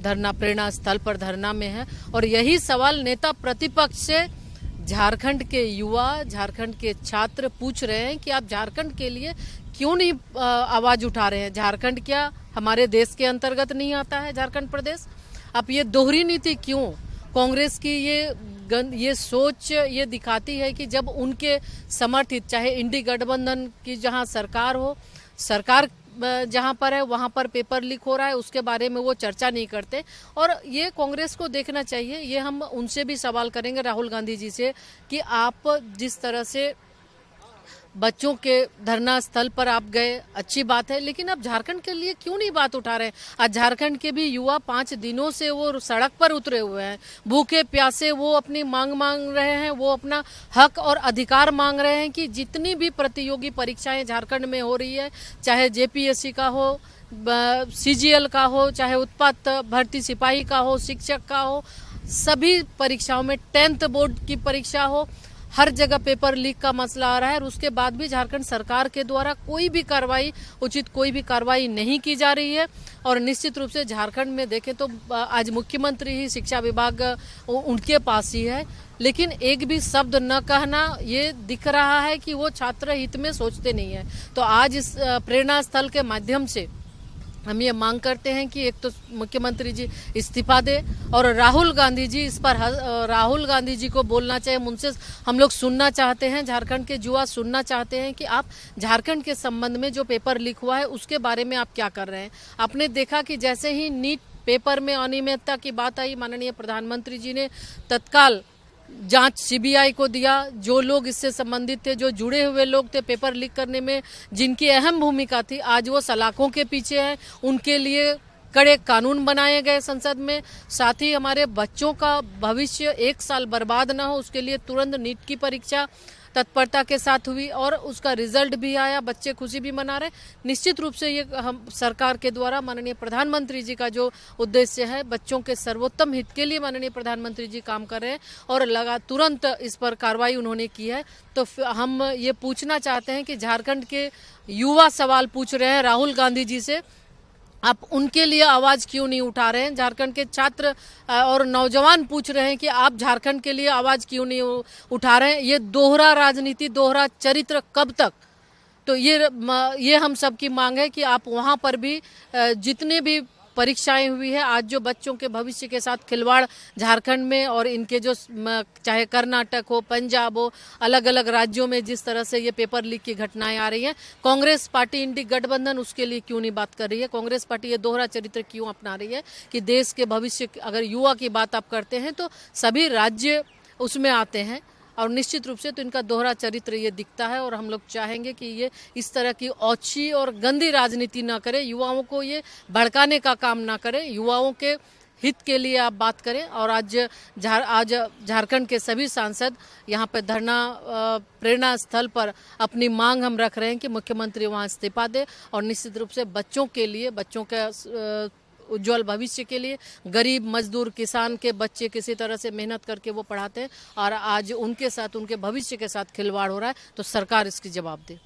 धरना प्रेरणा स्थल पर धरना में है और यही सवाल नेता प्रतिपक्ष से झारखंड के युवा, झारखंड के छात्र पूछ रहे हैं कि आप झारखंड के लिए क्यों नहीं आवाज उठा रहे हैं। झारखंड क्या हमारे देश के अंतर्गत नहीं आता है? झारखंड प्रदेश, आप ये दोहरी नीति क्यों? कांग्रेस की ये सोच ये दिखाती है कि जब उनके समर्थित, चाहे इंडी गठबंधन की जहां सरकार हो, सरकार जहां पर है वहां पर पेपर लीक हो रहा है, उसके बारे में वो चर्चा नहीं करते। और ये कांग्रेस को देखना चाहिए। ये हम उनसे भी सवाल करेंगे, राहुल गांधी जी से, कि आप जिस तरह से बच्चों के धरना स्थल पर आप गए, अच्छी बात है, लेकिन आप झारखंड के लिए क्यों नहीं बात उठा रहे हैं? आज झारखंड के भी युवा 5 दिनों से वो सड़क पर उतरे हुए हैं, भूखे प्यासे वो अपनी मांग रहे हैं, वो अपना हक और अधिकार मांग रहे हैं कि जितनी भी प्रतियोगी परीक्षाएं झारखंड में हो रही है, चाहे जेपीएससी का हो, सीजीएल का हो, चाहे उत्पाद भर्ती सिपाही का हो, शिक्षक का हो, सभी परीक्षाओं में 10th बोर्ड की परीक्षा हो, हर जगह पेपर लीक का मसला आ रहा है। और उसके बाद भी झारखंड सरकार के द्वारा कोई भी कार्रवाई नहीं की जा रही है। और निश्चित रूप से झारखंड में देखें तो आज मुख्यमंत्री ही शिक्षा विभाग उनके पास ही है, लेकिन एक भी शब्द न कहना, ये दिख रहा है कि वो छात्र हित में सोचते नहीं है। तो आज इस प्रेरणा स्थल के माध्यम से हम ये मांग करते हैं कि एक तो मुख्यमंत्री जी इस्तीफा दे और राहुल गांधी जी इस पर राहुल गांधी जी को बोलना चाहिए। उनसे हम लोग सुनना चाहते हैं, झारखंड के युवा सुनना चाहते हैं कि आप झारखंड के संबंध में जो पेपर लीक हुआ है उसके बारे में आप क्या कर रहे हैं। आपने देखा कि जैसे ही नीट पेपर में अनियमितता की बात आई, माननीय प्रधानमंत्री जी ने तत्काल जांच सीबीआई को दिया। जो लोग इससे संबंधित थे, जो जुड़े हुए लोग थे पेपर लीक करने में, जिनकी अहम भूमिका थी, आज वो सलाखों के पीछे हैं। उनके लिए कड़े कानून बनाए गए संसद में। साथ ही हमारे बच्चों का भविष्य 1 साल बर्बाद ना हो, उसके लिए तुरंत नीट की परीक्षा तत्परता के साथ हुई और उसका रिजल्ट भी आया, बच्चे खुशी भी मना रहे। निश्चित रूप से ये हम सरकार के द्वारा माननीय प्रधानमंत्री जी का जो उद्देश्य है, बच्चों के सर्वोत्तम हित के लिए माननीय प्रधानमंत्री जी काम कर रहे हैं और तुरंत इस पर कार्रवाई उन्होंने की है। तो हम ये पूछना चाहते हैं कि झारखंड के युवा सवाल पूछ रहे हैं राहुल गांधी जी से, आप उनके लिए आवाज क्यों नहीं उठा रहे हैं? झारखंड के छात्र और नौजवान पूछ रहे हैं कि आप झारखंड के लिए आवाज क्यों नहीं उठा रहे हैं? ये दोहरा राजनीति, दोहरा चरित्र कब तक? तो ये हम सबकी मांग है कि आप वहां पर भी जितने भी परीक्षाएं हुई है, आज जो बच्चों के भविष्य के साथ खिलवाड़ झारखंड में और इनके जो चाहे कर्नाटक हो, पंजाब हो, अलग अलग राज्यों में जिस तरह से ये पेपर लीक की घटनाएं आ रही हैं, कांग्रेस पार्टी इंडी गठबंधन उसके लिए क्यों नहीं बात कर रही है? कांग्रेस पार्टी ये दोहरा चरित्र क्यों अपना रही है कि देश के भविष्य, अगर युवा की बात आप करते हैं तो सभी राज्य उसमें आते हैं और निश्चित रूप से तो इनका दोहरा चरित्र ये दिखता है। और हम लोग चाहेंगे कि ये इस तरह की ओछी और गंदी राजनीति ना करे, युवाओं को ये भड़काने का काम ना करे, युवाओं के हित के लिए आप बात करें। और आज झारखंड के सभी सांसद यहाँ पर धरना प्रेरणा स्थल पर अपनी मांग हम रख रहे हैं कि मुख्यमंत्री वहाँ इस्तीफा दे और निश्चित रूप से बच्चों के लिए, बच्चों के उज्जवल भविष्य के लिए, गरीब मजदूर किसान के बच्चे किसी तरह से मेहनत करके वो पढ़ाते हैं और आज उनके साथ, उनके भविष्य के साथ खिलवाड़ हो रहा है, तो सरकार इसकी जवाब दे।